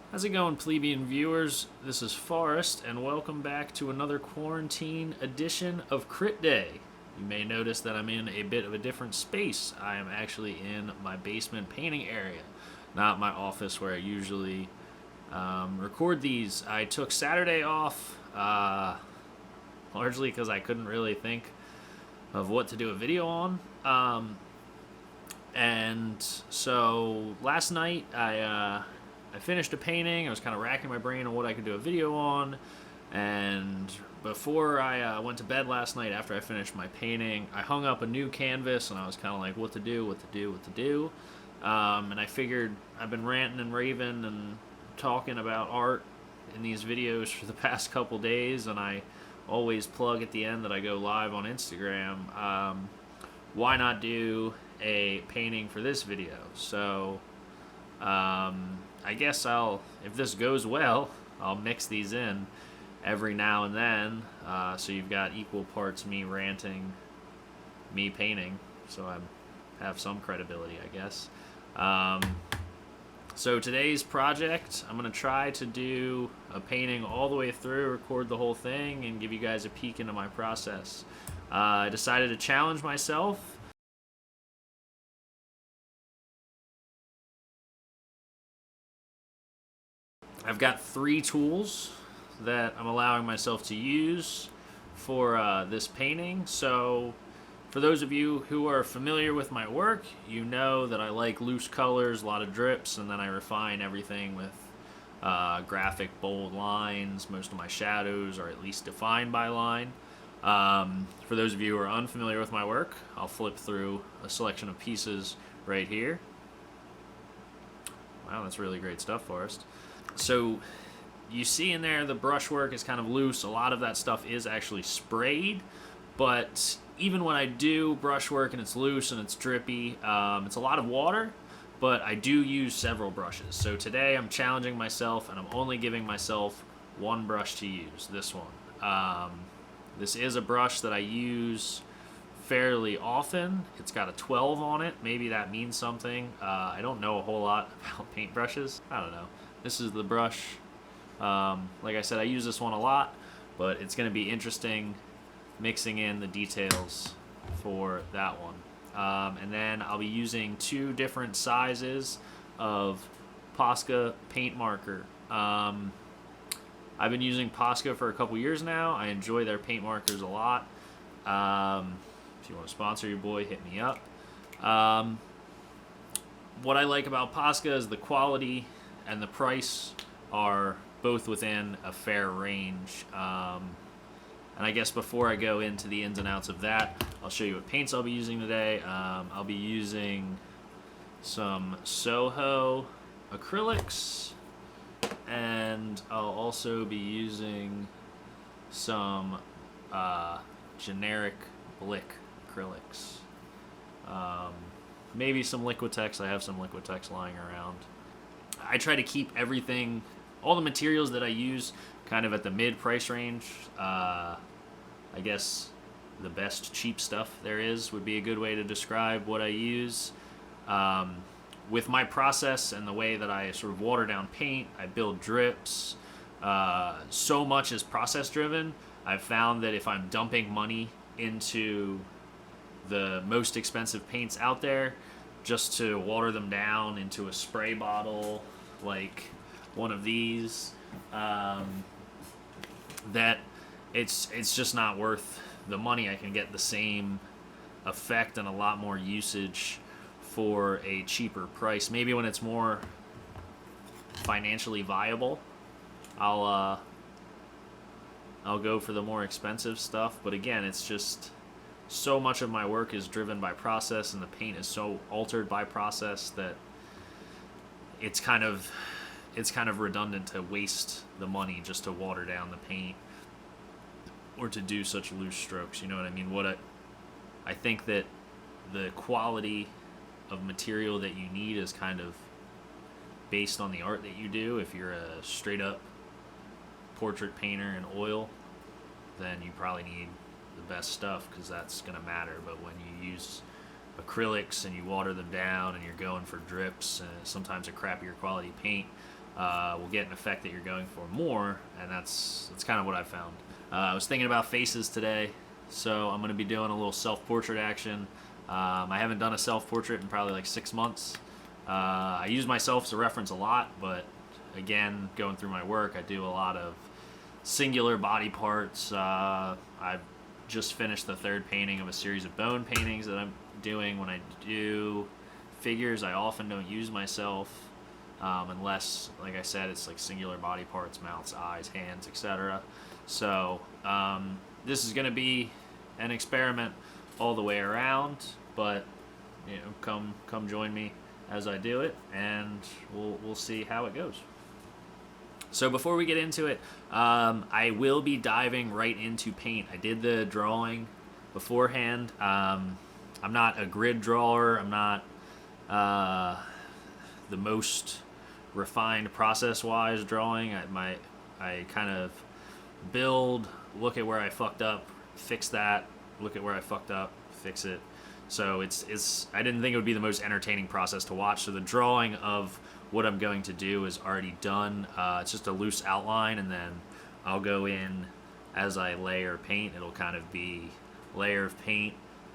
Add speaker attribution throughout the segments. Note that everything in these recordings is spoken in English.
Speaker 1: How's it going, Plebeian viewers? This is Forrest, and welcome back to another quarantine edition of Crit Day. You may notice that I'm in a bit of a different space. I am actually in my basement painting area, not my office where I usually record these. I took Saturday off, largely because I couldn't really think of what to do a video on. And so last night I finished a painting. I was kind of racking my brain on what I could do a video on. And before I went to bed last night, after I finished my painting, I hung up a new canvas, and I was kind of like, what to do. And I figured I've been ranting and raving and talking about art in these videos for the past couple days, and I always plug at the end that I go live on Instagram. Why not do a painting for this video? So I guess if this goes well, I'll mix these in every now and then. So you've got equal parts me ranting, me painting. So I have some credibility, I guess. So today's project, I'm going to try to do a painting all the way through, record the whole thing, and give you guys a peek into my process. I decided to challenge myself. I've got 3 tools that I'm allowing myself to use for this painting. So for those of you who are familiar with my work, you know that I like loose colors, a lot of drips, and then I refine everything with graphic bold lines. Most of my shadows are at least defined by line. For those of you who are unfamiliar with my work, I'll flip through a selection of pieces right here. Wow, that's really great stuff, Forrest. So you see in there the brushwork is kind of loose. A lot of that stuff is actually sprayed, but even when I do brushwork and it's loose and it's drippy, it's a lot of water, but I do use several brushes. So today I'm challenging myself, and I'm only giving myself one brush to use, this one. This is a brush that I use fairly often. It's got a 12 on it. Maybe that means something. I don't know a whole lot about paintbrushes. I don't know. This is the brush. Like I said, I use this one a lot, but it's going to be interesting mixing in the details for that one. And then I'll be using 2 different sizes of Posca paint marker. I've been using Posca for a couple years now. I enjoy their paint markers a lot. If you want to sponsor your boy, hit me up. What I like about Posca is the quality and the price are both within a fair range. And I guess before I go into the ins and outs of that, I'll show you what paints I'll be using today. I'll be using some Soho acrylics, and I'll also be using some generic Blick acrylics. Maybe some Liquitex. I have some Liquitex lying around. I try to keep everything, all the materials that I use, kind of at the mid-price range. I guess the best cheap stuff there is would be a good way to describe what I use. With my process and the way that I sort of water down paint, I build drips. So much is process-driven. I've found that if I'm dumping money into the most expensive paints out there just to water them down into a spray bottle like one of these, that it's just not worth the money. I can get the same effect and a lot more usage for a cheaper price. Maybe when it's more financially viable, I'll go for the more expensive stuff. But again, it's just so much of my work is driven by process, and the paint is so altered by process that it's kind of redundant to waste the money just to water down the paint or to do such loose strokes. You know what I mean? I think that the quality of material that you need is kind of based on the art that you do. If you're a straight up portrait painter in oil, then you probably need the best stuff because that's going to matter. But when you use acrylics and you water them down and you're going for drips and sometimes a crappier quality paint, will get an effect that you're going for more, and that's kind of what I found. I was thinking about faces today, so I'm going to be doing a little self-portrait action. I haven't done a self-portrait in probably like 6 months. I use myself as a reference a lot, but again, going through my work, I do a lot of singular body parts. I've just finished the 3rd painting of a series of bone paintings that I'm doing. When I do figures, I often don't use myself, unless, like I said, it's like singular body parts, mouths, eyes, hands, etc. So this is going to be an experiment all the way around, but come join me as I do it, and we'll see how it goes. So before we get into it, I will be diving right into paint. I did the drawing beforehand. I'm not a grid drawer. I'm not the most refined process-wise drawing. I kind of build, look at where I fucked up, fix that, look at where I fucked up, fix it. So it's I didn't think it would be the most entertaining process to watch. So the drawing of what I'm going to do is already done. It's just a loose outline, and then I'll go in as I layer paint. It'll kind of be layer of paint,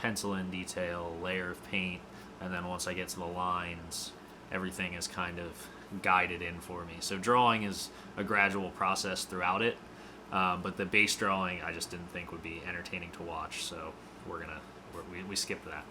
Speaker 1: pencil in detail, layer of paint, and then once I get to the lines, everything is kind of guided in for me. So drawing is a gradual process throughout it, but the base drawing I just didn't think would be entertaining to watch, so we skipped that.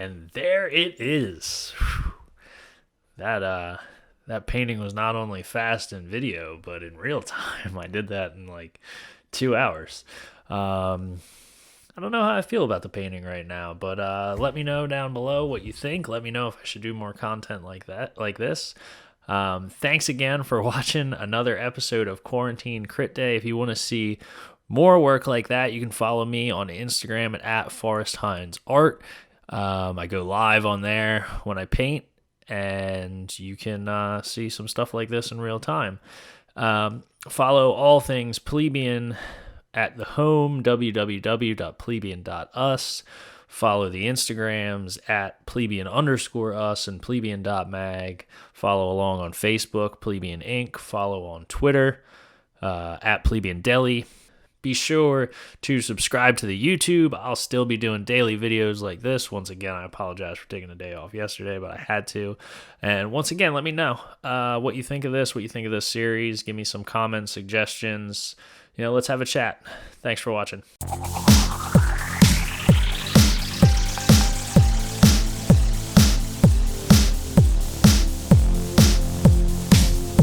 Speaker 1: And there it is. That painting was not only fast in video, but in real time. I did that in like 2 hours. I don't know how I feel about the painting right now, but let me know down below what you think. Let me know if I should do more content like this. Thanks again for watching another episode of Quarantine Crit Day. If you want to see more work like that, you can follow me on Instagram at Forrest Hines Art. I go live on there when I paint, and you can see some stuff like this in real time. Follow all things Plebeian at the home, www.plebeian.us. Follow the Instagrams at plebeian_us and plebeian.mag. Follow along on Facebook, Plebeian Inc. Follow on Twitter, at Plebeian Deli. Be sure to subscribe to the YouTube. I'll still be doing daily videos like this. Once again, I apologize for taking a day off yesterday, but I had to. And once again, let me know what you think of this, what you think of this series. Give me some comments, suggestions. Let's have a chat. Thanks for watching.